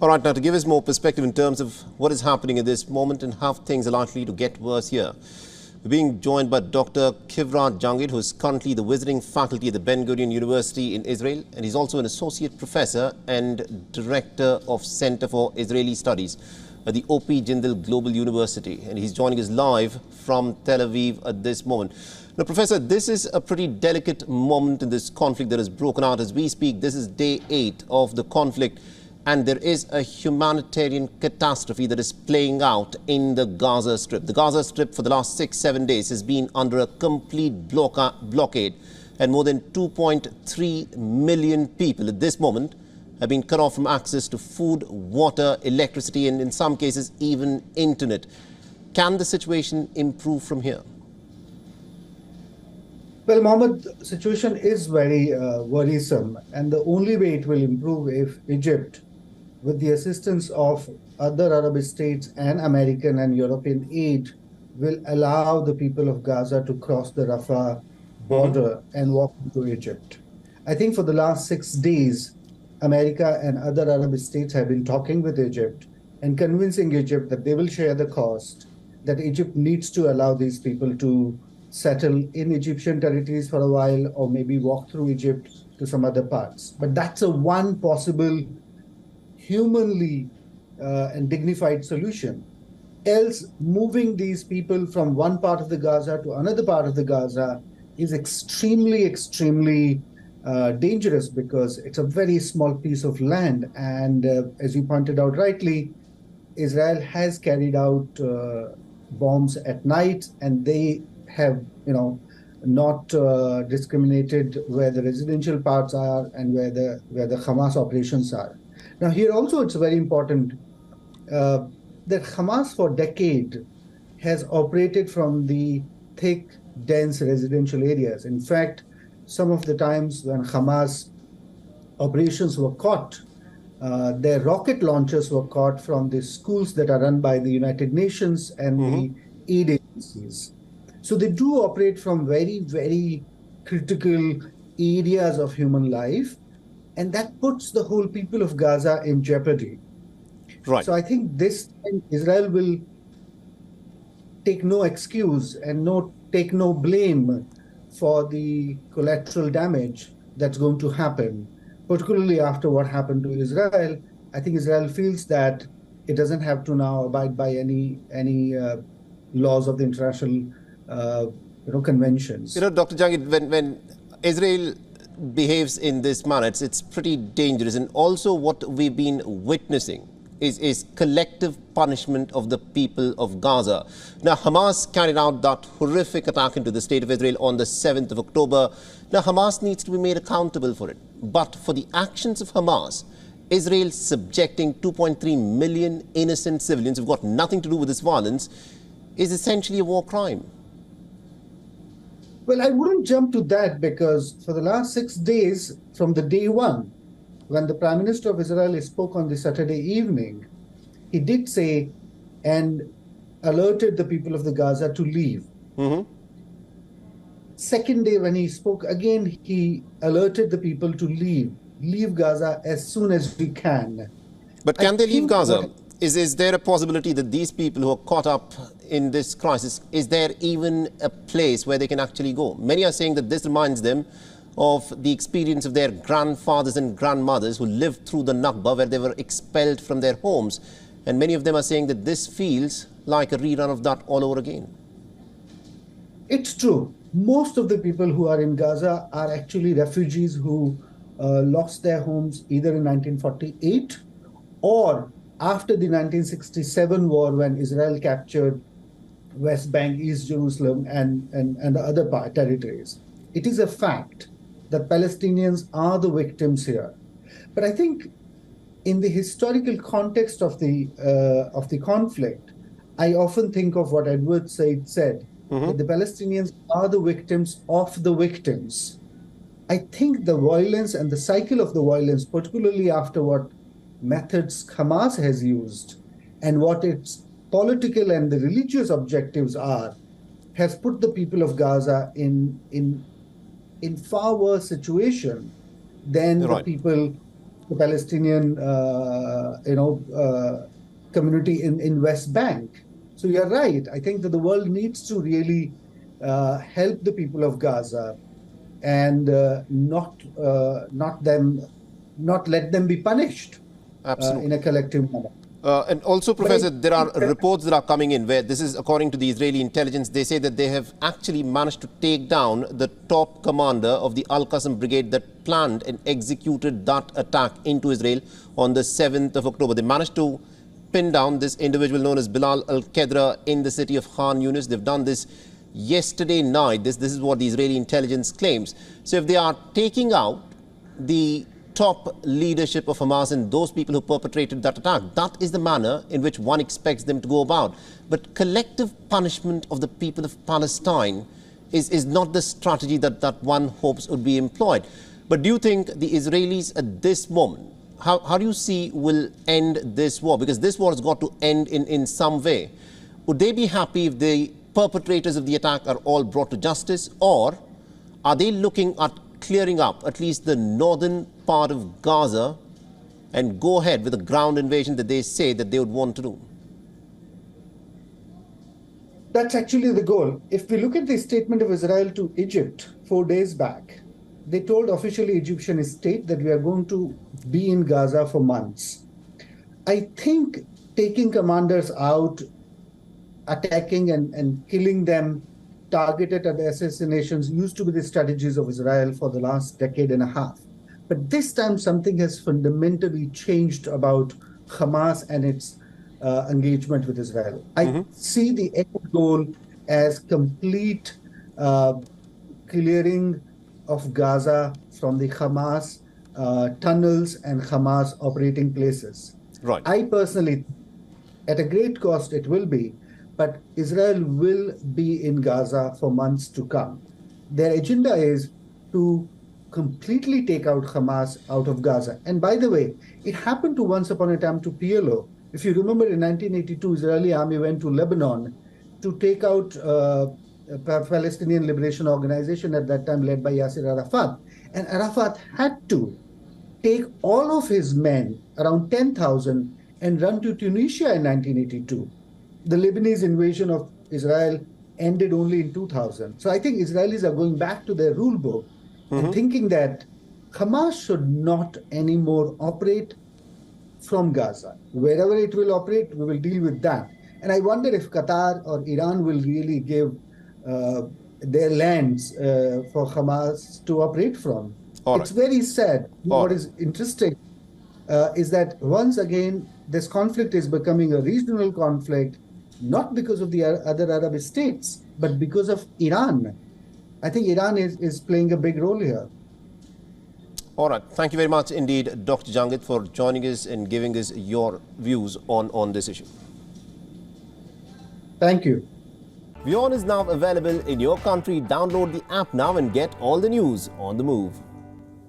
All right, now to give us more perspective in terms of what is happening at this moment and how things are likely to get worse here, we're being joined by Dr. Kivrat Jangid, who is currently the visiting faculty at the Ben Gurion University in Israel, and he's also an associate professor and director of Center for Israeli Studies at the O.P. Jindal Global University, and he's joining us live from Tel Aviv at this moment. Now, Professor, this is a pretty delicate moment in this conflict that has broken out as we speak. This is day 8 of the conflict, and there is a humanitarian catastrophe that is playing out in the Gaza Strip. The Gaza Strip for the last 6-7 days has been under a complete blockade, and more than 2.3 million people at this moment have been cut off from access to food, water, electricity, and in some cases even internet. Can the situation improve from here? Well, Mohammed, the situation is very worrisome, and the only way it will improve if Egypt, with the assistance of other Arab states and American and European aid, will allow the people of Gaza to cross the Rafah border and walk into Egypt. I think for the last 6 days, America and other Arab states have been talking with Egypt and convincing Egypt that they will share the cost, that Egypt needs to allow these people to settle in Egyptian territories for a while, or maybe walk through Egypt to some other parts. But that's a one possible humanly and dignified solution. Else, moving these people from one part of the Gaza to another part of the Gaza is extremely dangerous, because it's a very small piece of land. And as you pointed out rightly, Israel has carried out bombs at night, and they have, not discriminated where the residential parts are and where the Hamas operations are. Now, here also it's very important that Hamas for decades has operated from the thick, dense residential areas. In fact, some of the times when Hamas operations were caught, their rocket launchers were caught from the schools that are run by the United Nations and the aid agencies. So they do operate from very, very critical areas of human life, and that puts the whole people of Gaza in jeopardy. Right. So I think this time Israel will take no excuse and take no blame for the collateral damage that's going to happen, particularly after what happened to Israel. I think Israel feels that it doesn't have to now abide by any laws of the international conventions. Dr. Jangid, when Israel behaves in this manner, it's pretty dangerous. And also what we've been witnessing is collective punishment of the people of Gaza. Now, Hamas carried out that horrific attack into the state of Israel on the 7th of October. Now, Hamas needs to be made accountable for it. But for the actions of Hamas, Israel subjecting 2.3 million innocent civilians who've got nothing to do with this violence is essentially a war crime. Well, I wouldn't jump to that, because for the last 6 days, from the day one, when the Prime Minister of Israel spoke on the Saturday evening, he did say and alerted the people of the Gaza to leave. Second day, when he spoke again, he alerted the people to leave Gaza as soon as we can. But can they leave Gaza? Is there a possibility that these people who are caught up in this crisis, is there even a place where they can actually go? Many are saying that this reminds them of the experience of their grandfathers and grandmothers who lived through the Nakba, where they were expelled from their homes. And many of them are saying that this feels like a rerun of that all over again. It's true. Most of the people who are in Gaza are actually refugees who lost their homes either in 1948 or after the 1967 war, when Israel captured West Bank, East Jerusalem, and the other territories. It is a fact that Palestinians are the victims here. But I think in the historical context of the conflict, I often think of what Edward Said said, that the Palestinians are the victims of the victims. I think the violence and the cycle of the violence, particularly after what methods Hamas has used and what its political and the religious objectives are, has put the people of Gaza in far worse situation than the people the Palestinian, community in West Bank. So you're right. I think that the world needs to really help the people of Gaza and not let them be punished in a collective manner. And also, Professor, there are reports that are coming in where this is according to the Israeli intelligence. They say that they have actually managed to take down the top commander of the Al-Qassam brigade that planned and executed that attack into Israel on the 7th of October. They managed to pin down this individual known as Bilal al-Qadra in the city of Khan Yunis. They've done this yesterday night. This is what the Israeli intelligence claims. So if they are taking out the top leadership of Hamas and those people who perpetrated that attack, that is the manner in which one expects them to go about. But collective punishment of the people of Palestine is not the strategy that one hopes would be employed. But do you think the Israelis at this moment, how do you see will end this war? Because this war has got to end in some way. Would they be happy if the perpetrators of the attack are all brought to justice, or are they looking at clearing up at least the northern part of Gaza and go ahead with the ground invasion that they say that they would want to do? That's actually the goal. If we look at the statement of Israel to Egypt 4 days back, they told officially Egyptian state that we are going to be in Gaza for months. I think taking commanders out, attacking and killing them, targeted assassinations used to be the strategies of Israel for the last decade and a half. But this time something has fundamentally changed about Hamas and its engagement with Israel. I see the end goal as complete clearing of Gaza from the Hamas tunnels and Hamas operating places. Right. I personally, at a great cost it will be, but Israel will be in Gaza for months to come. Their agenda is to completely take out Hamas out of Gaza. And by the way, it happened to once upon a time to PLO. If you remember, in 1982, Israeli army went to Lebanon to take out Palestinian Liberation Organization, at that time led by Yasser Arafat. And Arafat had to take all of his men, around 10,000, and run to Tunisia in 1982. The Lebanese invasion of Israel ended only in 2000. So I think Israelis are going back to their rule book and thinking that Hamas should not anymore operate from Gaza. Wherever it will operate, we will deal with that. And I wonder if Qatar or Iran will really give their lands for Hamas to operate from. It's very sad. What is interesting is that once again, this conflict is becoming a regional conflict, not because of the other Arab states, but because of Iran. I think Iran is playing a big role here. All right. Thank you very much indeed, Dr. Jangid, for joining us and giving us your views on this issue. Thank you. WION is now available in your country. Download the app now and get all the news on the move.